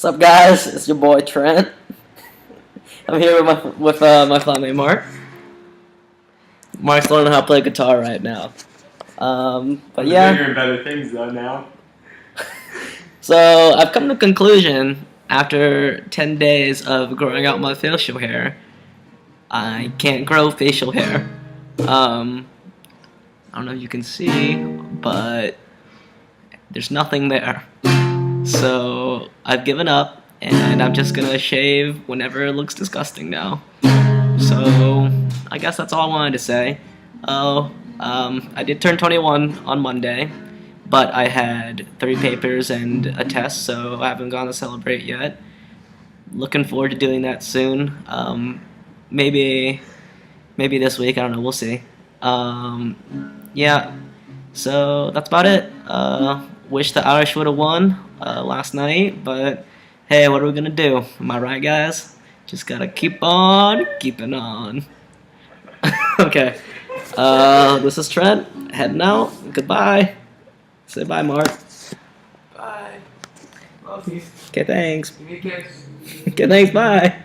What's up, guys? It's your boy Trent. I'm here with my flatmate Mark. Mark's learning how to play guitar right now. But yeah. Bigger and better things though now. So I've come to the conclusion after 10 days of growing out my facial hair, I can't grow facial hair. I don't know if you can see, but there's nothing there. So I've given up, and I'm just gonna shave whenever it looks disgusting now. So I guess that's all I wanted to say. I did turn 21 on Monday, but I had 3 papers and a test, so I haven't gone to celebrate yet. Looking forward to doing that soon. Maybe this week. I don't know. We'll see. Yeah. So that's about it. Wish the Irish would have won last night, but hey, what are we gonna do? Am I right, guys? Just gotta keep on keeping on. Okay. This is Trent heading out. Goodbye. Say bye, Mark. Bye. Love you. Okay, thanks. Give me a kiss. Okay, thanks. Bye.